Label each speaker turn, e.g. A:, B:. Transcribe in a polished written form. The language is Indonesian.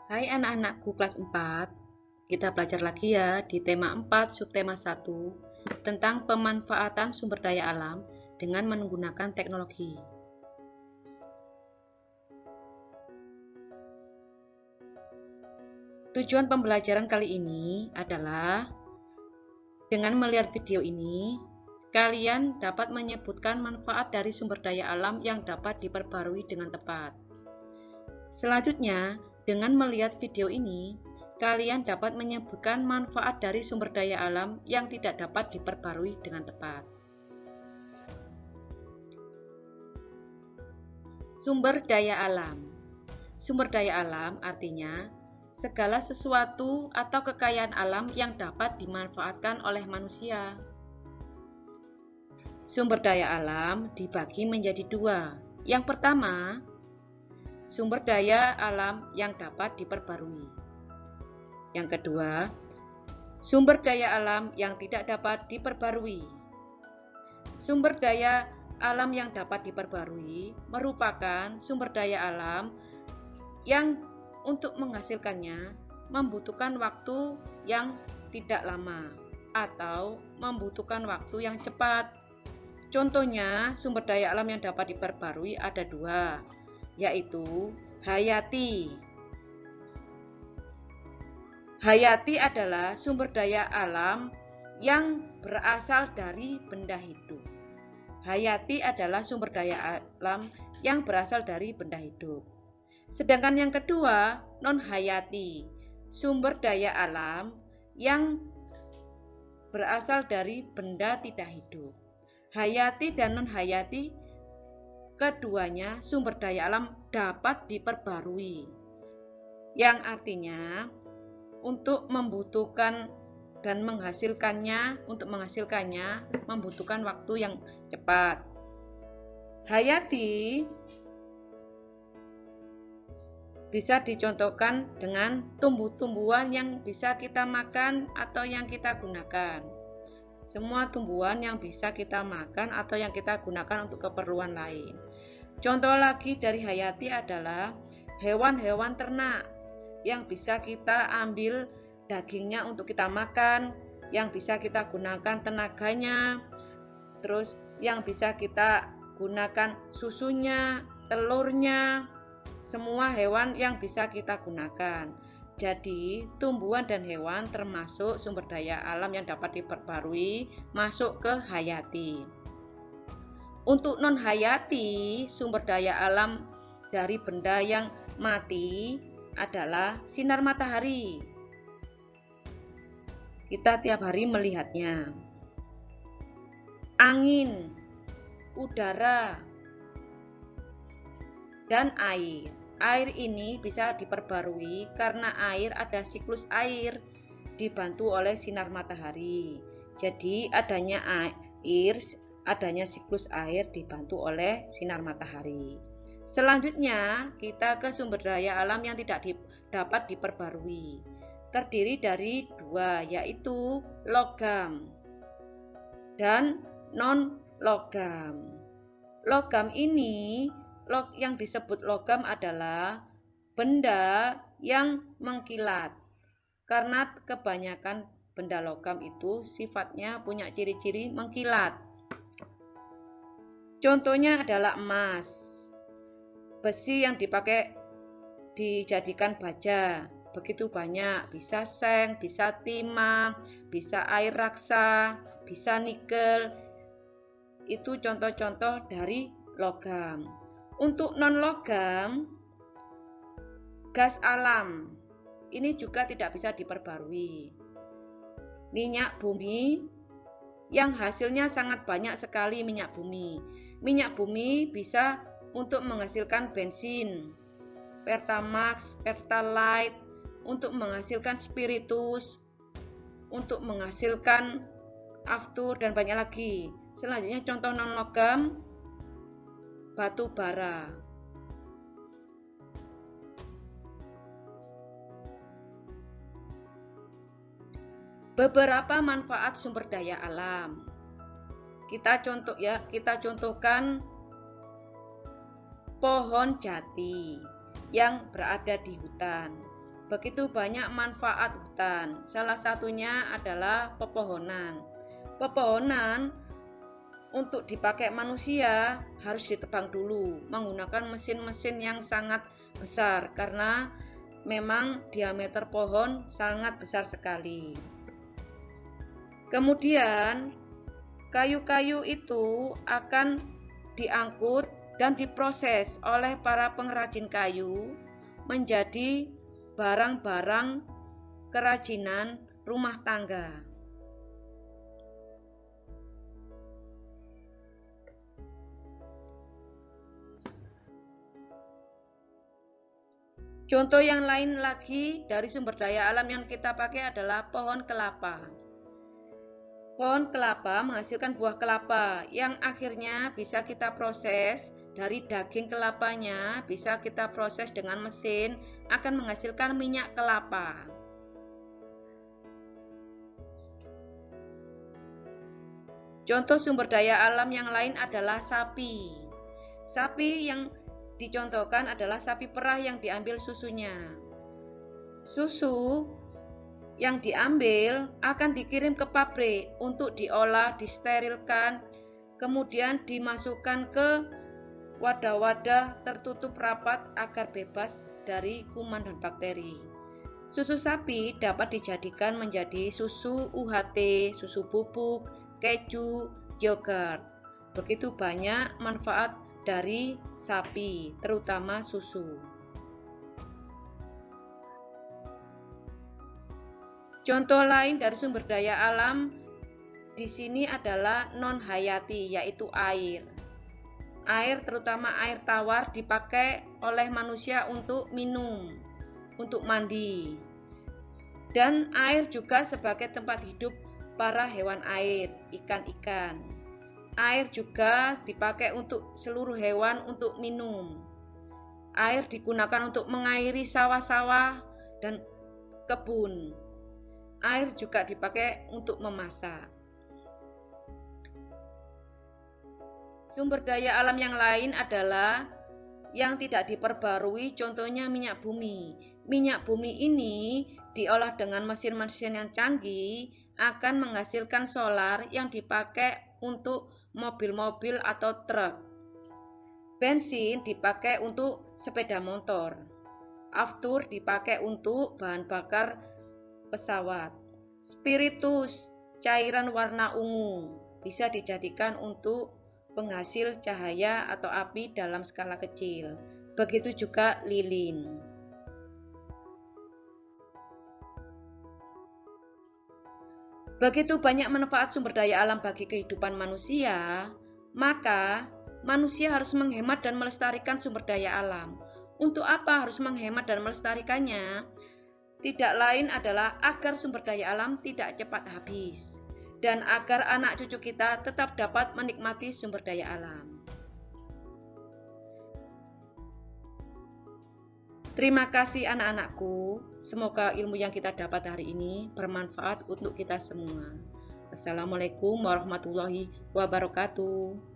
A: Hai anak-anakku kelas 4, kita belajar lagi ya di tema 4 subtema 1 tentang pemanfaatan sumber daya alam dengan menggunakan teknologi. Tujuan pembelajaran kali ini adalah dengan melihat video ini, kalian dapat menyebutkan manfaat dari sumber daya alam yang dapat diperbarui dengan tepat. Selanjutnya, dengan melihat video ini, kalian dapat menyebutkan manfaat dari sumber daya alam yang tidak dapat diperbarui dengan tepat. Sumber daya alam. Sumber daya alam artinya segala sesuatu atau kekayaan alam yang dapat dimanfaatkan oleh manusia. Sumber daya alam dibagi menjadi dua. Yang pertama, sumber daya alam yang dapat diperbarui. Yang kedua, sumber daya alam yang tidak dapat diperbarui. Sumber daya alam yang dapat diperbarui merupakan sumber daya alam yang untuk menghasilkannya membutuhkan waktu yang tidak lama atau membutuhkan waktu yang cepat. Contohnya, sumber daya alam yang dapat diperbarui ada dua, yaitu hayati. Hayati adalah sumber daya alam yang berasal dari benda hidup. Hayati adalah sumber daya alam yang berasal dari benda hidup. Sedangkan yang kedua, non-hayati, sumber daya alam yang berasal dari benda tidak hidup. Hayati dan non-hayati, keduanya sumber daya alam dapat diperbarui, yang artinya untuk membutuhkan dan menghasilkannya membutuhkan waktu yang cepat. Hayati bisa dicontohkan dengan tumbuh-tumbuhan yang bisa kita makan atau yang kita gunakan. Semua tumbuhan yang bisa kita makan atau yang kita gunakan untuk keperluan lain. Contoh lagi dari hayati adalah hewan-hewan ternak yang bisa kita ambil dagingnya untuk kita makan, yang bisa kita gunakan tenaganya, terus yang bisa kita gunakan susunya, telurnya, semua hewan yang bisa kita gunakan. Jadi, tumbuhan dan hewan termasuk sumber daya alam yang dapat diperbarui masuk ke hayati. Untuk non-hayati, sumber daya alam dari benda yang mati adalah sinar matahari. Kita tiap hari melihatnya. Angin, udara, dan air. Air ini bisa diperbarui karena air ada siklus air dibantu oleh sinar matahari. Jadi adanya air, adanya siklus air dibantu oleh sinar matahari. Selanjutnya kita ke sumber daya alam yang tidak dapat diperbarui. Terdiri dari dua, yaitu logam dan non-logam. Logam ini yang disebut logam adalah benda yang mengkilat, karena kebanyakan benda logam itu sifatnya punya ciri-ciri mengkilat. Contohnya adalah emas, besi yang dipakai dijadikan baja, begitu banyak, bisa seng, bisa timah, bisa air raksa, bisa nikel. Itu contoh-contoh dari logam. Untuk non-logam, gas alam ini juga tidak bisa diperbarui. Minyak bumi yang hasilnya sangat banyak sekali minyak bumi. Minyak bumi bisa untuk menghasilkan bensin, Pertamax, Pertalite, untuk menghasilkan spiritus, untuk menghasilkan aftur dan banyak lagi. Selanjutnya contoh non-logam, batu bara. Beberapa manfaat sumber daya alam. Kita contohkan pohon jati yang berada di hutan. Begitu banyak manfaat hutan. Salah satunya adalah pepohonan. Pepohonan untuk dipakai manusia harus ditebang dulu menggunakan mesin-mesin yang sangat besar karena memang diameter pohon sangat besar sekali. Kemudian kayu-kayu itu akan diangkut dan diproses oleh para pengrajin kayu menjadi barang-barang kerajinan rumah tangga. Contoh yang lain lagi dari sumber daya alam yang kita pakai adalah pohon kelapa. Pohon kelapa menghasilkan buah kelapa yang akhirnya bisa kita proses. Dari daging kelapanya bisa kita proses dengan mesin, akan menghasilkan minyak kelapa. Contoh sumber daya alam yang lain adalah sapi. Sapi yang dicontohkan adalah sapi perah yang diambil susunya. Susu yang diambil akan dikirim ke pabrik untuk diolah, disterilkan, kemudian dimasukkan ke wadah-wadah tertutup rapat agar bebas dari kuman dan bakteri. Susu sapi dapat dijadikan menjadi susu UHT, susu bubuk, keju, yogurt. Begitu banyak manfaat dari sapi, terutama susu. Contoh lain dari sumber daya alam di sini adalah non-hayati, yaitu air. Air, terutama air tawar, dipakai oleh manusia untuk minum, untuk mandi. Dan air juga sebagai tempat hidup para hewan air, ikan-ikan. Air juga dipakai untuk seluruh hewan untuk minum. Air digunakan untuk mengairi sawah-sawah dan kebun. Air juga dipakai untuk memasak. Sumber daya alam yang lain adalah yang tidak diperbarui, contohnya minyak bumi. Minyak bumi ini diolah dengan mesin-mesin yang canggih, akan menghasilkan solar yang dipakai untuk mobil-mobil atau truk. Bensin dipakai untuk sepeda motor. Aftur dipakai untuk bahan bakar pesawat. Spiritus, cairan warna ungu, bisa dijadikan untuk penghasil cahaya atau api dalam skala kecil. Begitu juga lilin. Begitu banyak manfaat sumber daya alam bagi kehidupan manusia, maka manusia harus menghemat dan melestarikan sumber daya alam. Untuk apa harus menghemat dan melestarikannya? Tidak lain adalah agar sumber daya alam tidak cepat habis, dan agar anak cucu kita tetap dapat menikmati sumber daya alam. Terima kasih anak-anakku, semoga ilmu yang kita dapat hari ini bermanfaat untuk kita semua. Assalamualaikum warahmatullahi wabarakatuh.